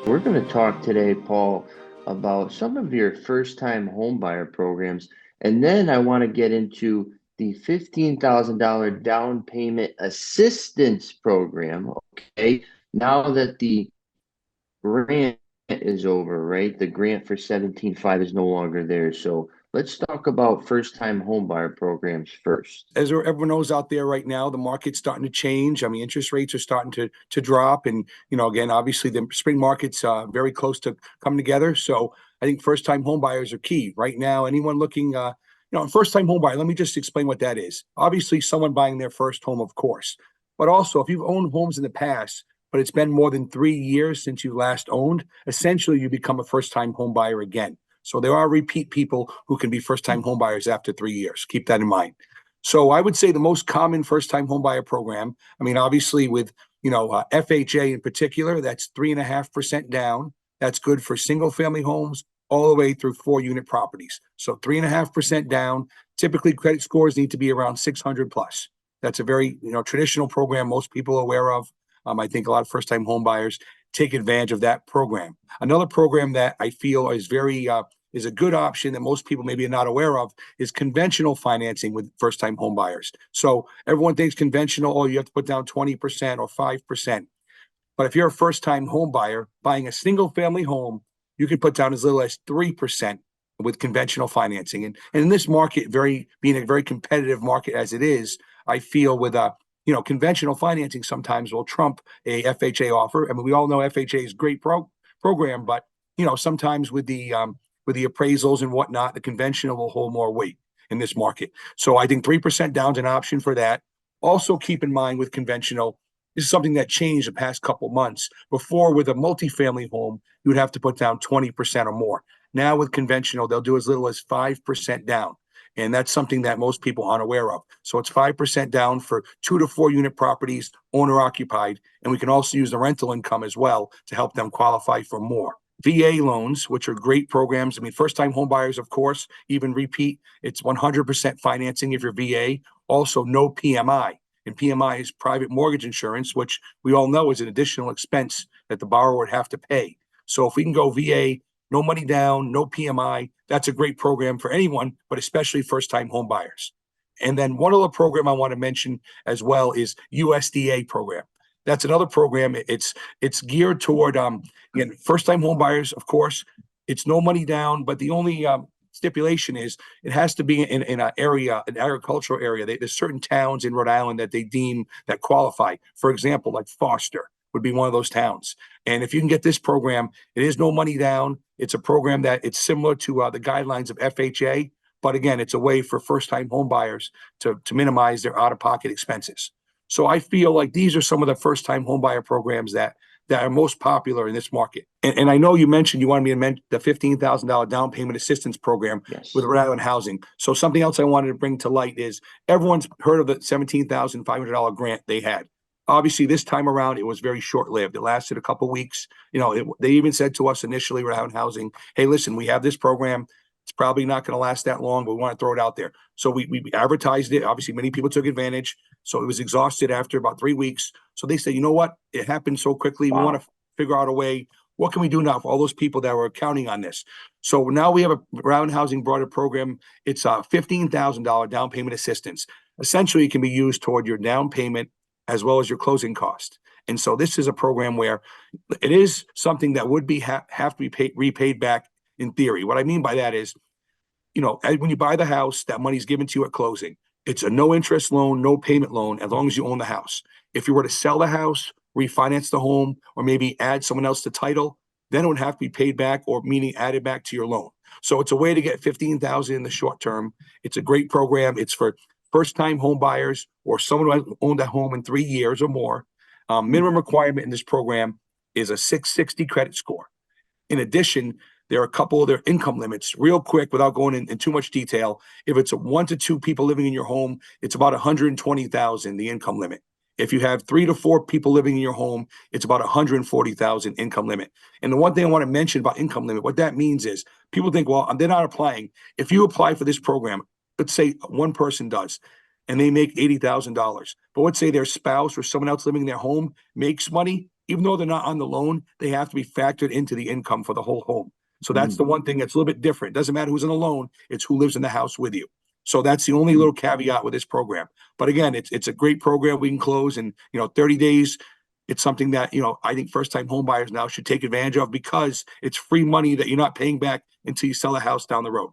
We're going to talk today, Paul, about some of your first-time homebuyer programs, and then I want to get into the $15,000 down payment assistance program. Okay, now that the grant is over, right? The grant for 17.5 is no longer there. So let's talk about first-time homebuyer programs first. As everyone knows out there right now, the market's starting to change. I mean, interest rates are starting to drop, and again, obviously, the spring market's very close to coming together. So I think first-time home buyers are key right now. Anyone looking, first-time home buyer. Let me just explain what that is. Obviously, someone buying their first home, of course, but also if you've owned homes in the past, but it's been more than 3 years since you last owned, essentially you become a first-time home buyer again. So there are repeat people who can be first-time home buyers after 3 years. Keep that in mind. So I would say the most common first-time homebuyer program, I mean, obviously with, FHA in particular, that's 3.5% down. That's good for single-family homes all the way through 4-unit properties. So 3.5% down. Typically, credit scores need to be around 600 plus. That's a very, traditional program most people are aware of. I think a lot of first-time homebuyers take advantage of that program. Another program that I feel is is a good option that most people maybe are not aware of is conventional financing with first-time home buyers. So everyone thinks conventional, you have to put down 20% or 5%. But if you're a first-time home buyer buying a single-family home, you can put down as little as 3% with conventional financing. And in this market, being a very competitive market as it is, I feel with conventional financing sometimes will trump a FHA offer. I mean, we all know FHA is a great program, but sometimes with the appraisals and whatnot, the conventional will hold more weight in this market. So I think 3% down is an option for that. Also keep in mind with conventional, this is something that changed the past couple months. Before, with a multifamily home, you would have to put down 20% or more. Now with conventional, they'll do as little as 5% down. And that's something that most people aren't aware of. So it's 5% down for 2 to 4 unit properties, owner occupied. And we can also use the rental income as well to help them qualify for more. VA loans, which are great programs. I mean, first-time home buyers, of course, even repeat, it's 100% financing if you're VA. Also, no PMI. And PMI is private mortgage insurance, which we all know is an additional expense that the borrower would have to pay. So if we can go VA, no money down, no PMI, that's a great program for anyone, but especially first-time home buyers. And then one other program I want to mention as well is USDA program. That's another program. It's geared toward again, first-time home buyers, of course. It's no money down, but the only stipulation is it has to be in an agricultural area. There's certain towns in Rhode Island that they deem that qualify. For example, like Foster would be one of those towns. And if you can get this program, it is no money down. It's a program that it's similar to the guidelines of FHA, but again, it's a way for first-time home buyers to minimize their out-of-pocket expenses. So I feel like these are some of the first-time homebuyer programs that are most popular in this market. And I know you mentioned you wanted me to mention the $15,000 down payment assistance program with Rhode Island Housing. So something else I wanted to bring to light is everyone's heard of the $17,500 grant they had. Obviously, this time around, it was very short-lived. It lasted a couple of weeks. They even said to us initially, Rhode Island Housing, hey, listen, we have this program. It's probably not going to last that long, but we want to throw it out there. So we advertised it. Obviously, many people took advantage. So it was exhausted after about 3 weeks. So they said, you know what? It happened so quickly. Wow. We want to figure out a way. What can we do now for all those people that were counting on this? So now we have a Rhode Island Housing brought a program. It's a $15,000 down payment assistance. Essentially, it can be used toward your down payment as well as your closing cost. And so this is a program where it is something that would have to be repaid back in theory. What I mean by that is, when you buy the house, that money's given to you at closing. It's a no interest loan, no payment loan, as long as you own the house. If you were to sell the house, refinance the home, or maybe add someone else to title, then it would have to be paid back, or meaning added back to your loan. So it's a way to get $15,000 in the short term. It's a great program. It's for first-time home buyers or someone who has owned a home in 3 years or more. Minimum requirement in this program is a 660 credit score. In addition, there are a couple of their income limits. Real quick, without going in too much detail, if it's 1 to 2 people living in your home, it's about $120,000, the income limit. If you have 3 to 4 people living in your home, it's about $140,000 income limit. And the one thing I want to mention about income limit, what that means is people think, well, they're not applying. If you apply for this program, let's say one person does, and they make $80,000. But let's say their spouse or someone else living in their home makes money, even though they're not on the loan, they have to be factored into the income for the whole home. So that's the one thing that's a little bit different. It doesn't matter who's in the loan, it's who lives in the house with you. So that's the only little caveat with this program. But again, it's a great program. We can close in 30 days. It's something that I think first-time home buyers now should take advantage of, because it's free money that you're not paying back until you sell a house down the road.